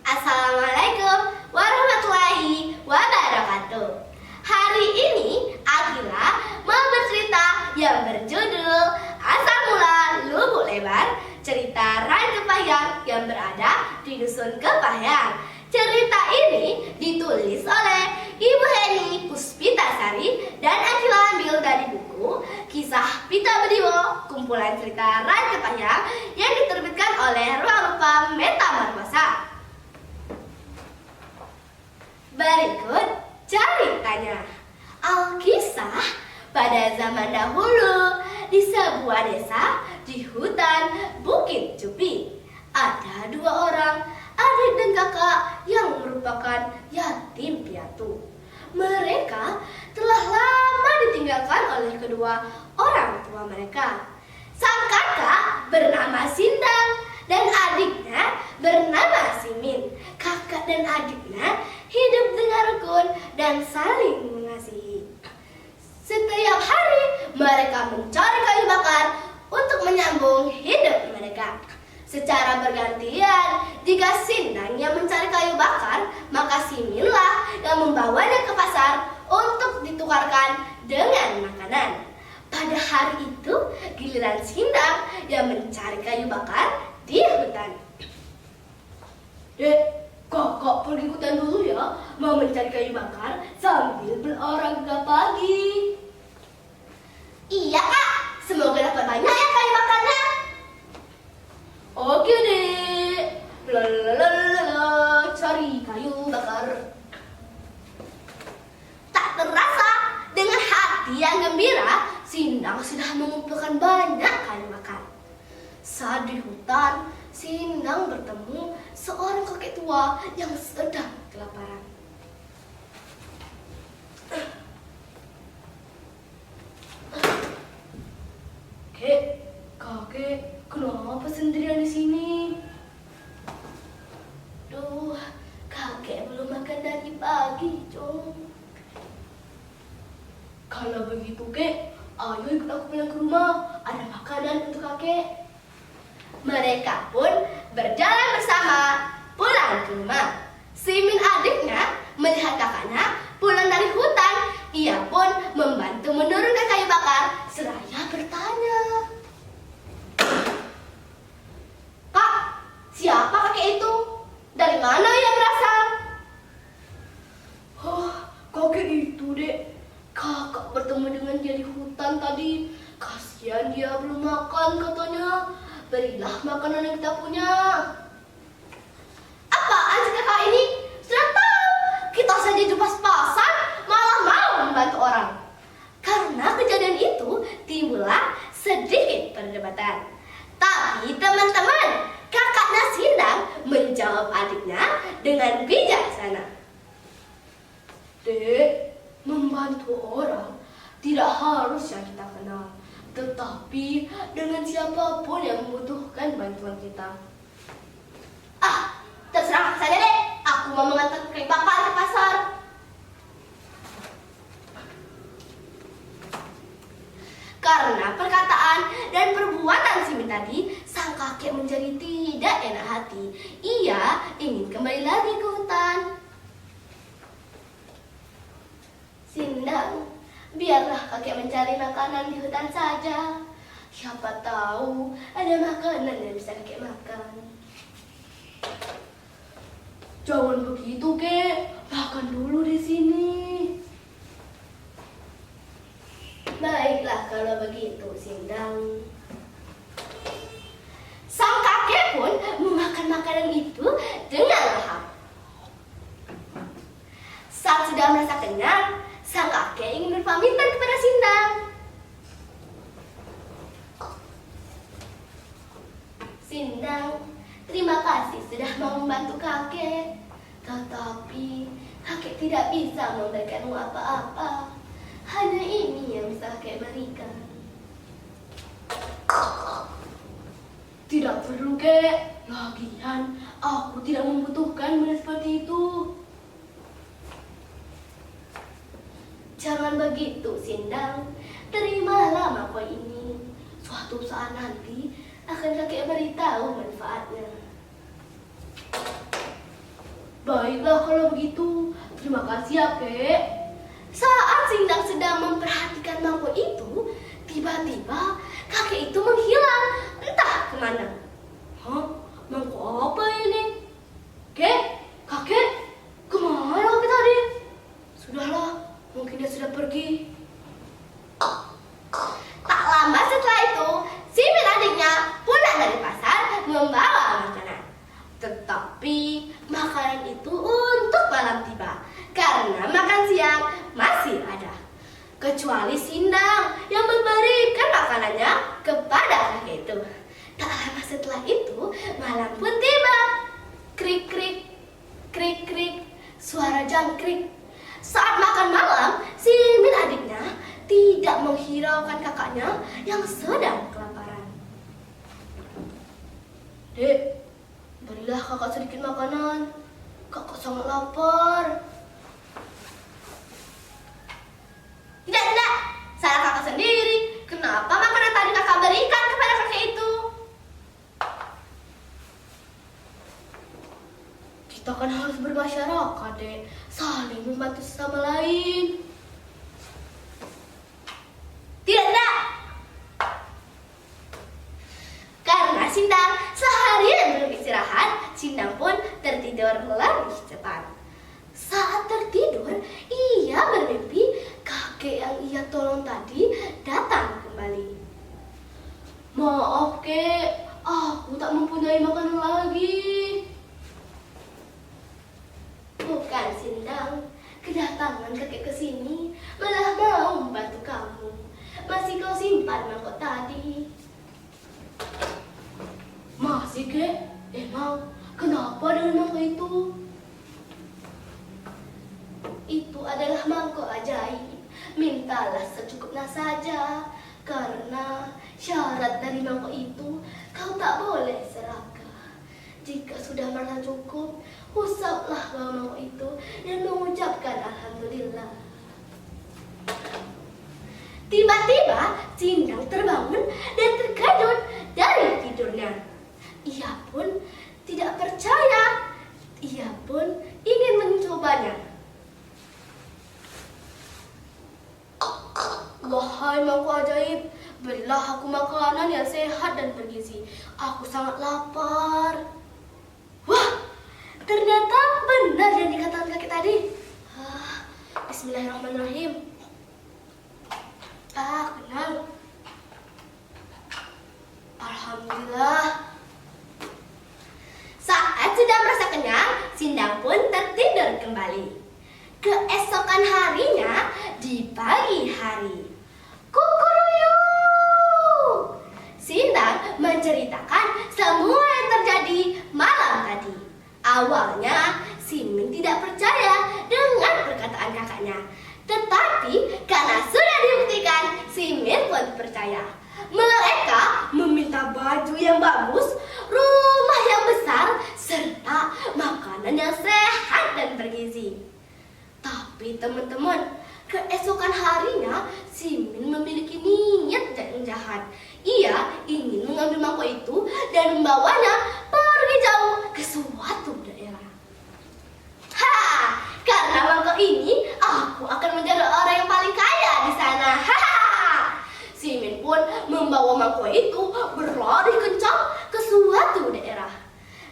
Assalamualaikum warahmatullahi wabarakatuh. Hari ini Akila mau bercerita yang berjudul Asal Mula Lubuk Lebar, cerita Ran Kepahyang yang berada di Dusun Kepahyang. Cerita ini ditulis oleh Ibu Heni Puspitasari dan Akila ambil dari buku Kisah Pita Bediwo, kumpulan cerita Ran Kepahyang yang diterbitkan oleh Ruang Rupa Metamorfosa. Berikut ceritanya. Alkisah pada zaman dahulu di sebuah desa di hutan Bukit Cupi ada dua orang adik dan kakak yang merupakan yatim piatu. Mereka telah lama ditinggalkan oleh kedua orang tua mereka. Sang kakak bernama Sindang dan adiknya bernama Simin. Kakak dan adiknya hidup dengan rukun dan saling mengasihi. Setiap hari mereka mencari kayu bakar untuk menyambung hidup mereka. Secara bergantian, jika Sindang yang mencari kayu bakar, maka Siminlah yang membawanya ke pasar untuk ditukarkan dengan makanan. Pada hari itu, giliran Sindang yang mencari kayu bakar di hutan. Dek, kakak pergi hutan dulu ya, mau mencari kayu bakar sambil berolahraga pagi. Iya kak, semoga dapat banyak ya kayu bakarnya. Oke dek, lalalala, cari kayu bakar. Tak terasa, dengan hati yang gembira, Sindang sudah mengumpulkan banyak kayu bakar. Saat di hutan, Sindang bertemu seorang kakek tua yang sedang kelaparan. Kakek, kenapa sendirian di sini? Duh, kakek belum makan dari pagi, Cung. Kalau begitu, Kek, ayo ikut aku pulang ke rumah. Ada makanan untuk kakek. Mereka pun berjalan bersama pulang ke rumah. Simin adiknya melihat kakaknya pulang dari hutan. Ia pun membantu menurunkan kayu bakar seraya bertanya, "Kak, siapa kakek itu? Dari mana ia berasal?" "Oh, kakek itu, Dek. Kakak bertemu dengan dia di hutan tadi. Kasihan dia belum makan katanya. Berilah makanan yang kita punya." "Apaan sih kakak ini? Sudah tahu kita saja jumpa pas-pasan malah mau membantu orang." Karena kejadian itu timbullah sedikit perdebatan. Tapi teman-teman, kakaknya Sindang menjawab adiknya dengan bijaksana. "Dek, membantu orang tidak harus yang kita kenal, tetapi dengan siapapun yang membutuhkan bantuan kita." "Ah, terserah saja deh. Aku mau mengantar kayu bakar ke pasar." Karena perkataan dan perbuatan Simin tadi, sang kakek menjadi tidak enak hati. Ia ingin kembali lagi ke hutan. "Sindang, biarlah kakek mencari makanan di hutan saja. Siapa tahu ada makanan yang bisa kakek makan." "Jangan begitu, Kek. Makan dulu di sini." "Baiklah kalau begitu, Sindang." Sang kakek pun memakan makanan itu dengan lahap. Saat sudah merasa kenyang, sang kakek ingin berpamitan kepada Sindang. "Sindang, terima kasih sudah mau membantu kakek. Tetapi kakek tidak bisa memberikanmu apa-apa. Hanya ini yang bisa kakek berikan." "Tidak perlu, Kek. Lagian aku tidak membutuhkan benda seperti itu." "Jangan begitu, Sindang. Terimalah mako ini. Suatu saat nanti akan kakek beritahu manfaatnya." Baiklah kalau begitu. Terima kasih ya, Kek. Saat Sindang sedang memperhatikan mangkok itu, tiba-tiba kakek itu menghilang, entah kemana. Hah? Mangkok apa ini? Kek? Kakek? Kemana kakek tadi? Sudahlah, mungkin dia sudah pergi. Tak lama setelah itu, Simin adiknya pulang dari pasar membawa makanan. Tetapi makanan itu untuk malam tiba, karena makan siang masih ada. Kecuali Sindang yang memberikan makanannya kepada kakek itu. Tak lama setelah itu, malam pun tiba. Krik krik, krik krik, suara jangkrik. Saat makan malam, Simin adiknya tidak menghiraukan kakaknya yang sedang kelaparan. Dek, berilah kakak sedikit makanan. Kakak sangat lapar. Tidak. Salah kakak sendiri. Kenapa makanan tadi kakak berikan kepada kakek itu? Kita kan harus bermasyarakat, Dek. Saling membantu sesama lain. Tidak. Karena Sindang seharian belum istirahat, Sindang pun tertidur lebih cepat. Saat tertidur, ia bermimpi kakek yang ia tolong tadi datang kembali. Maaf, Kek, aku tak mempunyai makanan lagi. Bukan, Sindang. Kedatangan kakek ke sini malah mau membantu kamu. Masih kau simpan mangkok tadi. Masih, Kek? Emang kenapa dengan mangkok itu? Itu adalah mangkok ajaib. Mintalah secukupnya saja. Karena syarat dari mangkok itu, kau tak boleh serakah. Jika sudah merasa cukup, usaplah bawah mangkok itu dan mengucapkan alhamdulillah. Tiba-tiba Sindang terbangun dan terkejut dari tidurnya. Ia pun tidak percaya. Ia pun ingin mencobanya. Wahai mangkok ajaib, berilah aku makanan yang sehat dan bergizi. Aku sangat lapar. Wah, ternyata benar yang dikatakan kakek tadi. Bismillahirrahmanirrahim. Kenyang. Alhamdulillah. Saat sudah merasa kenyang, Sindang pun tertidur kembali. Keesokan harinya, di pagi hari, kukuruyuk. Sindang menceritakan semua yang terjadi malam tadi. Awalnya, Simin tidak percaya dengan perkataan kakaknya. Tetapi karena sudah dibuktikan, Simin pun percaya. Mereka meminta baju yang bagus, rumah yang besar, serta makanan yang sehat dan bergizi. Tapi teman-teman, keesokan harinya Simin memiliki niat yang jahat. Ia ingin mengambil mangkok itu dan membawanya pergi jauh ke suatu daerah. Karena mangkok ini, aku akan menjadi orang yang paling kaya di sana. Simin pun membawa mangkok itu berlari kencang ke suatu daerah.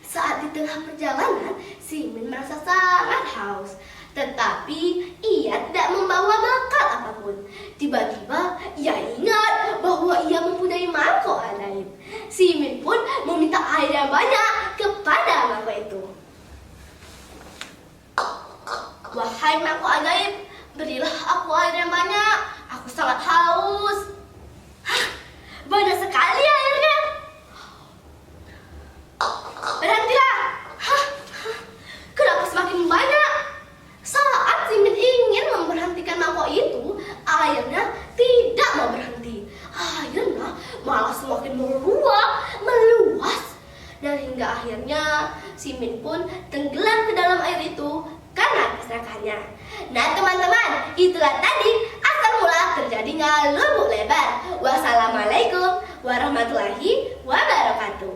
Saat di tengah perjalanan, Simin merasa sangat haus. Tetapi ia tidak membawa bekal apapun. Tiba-tiba ia ingat bahwa ia mempunyai mangkok ajaib. Simin pun meminta air yang banyak kepada mangkok itu. Wahai mangkok ajaib, berilah aku air yang banyak. Aku sangat haus. Banyak sekali airnya. Berhentilah. Kenapa semakin banyak? Saat Simin ingin memberhentikan mangkok itu, airnya tidak mau berhenti. Airnya malah semakin meluas. Dan hingga akhirnya Simin pun tenggelam ke dalam air itu karena keserakahannya. Nah teman-teman, itulah tadi asal mula terjadinya Lubuk Lebar. Wassalamualaikum warahmatullahi wabarakatuh.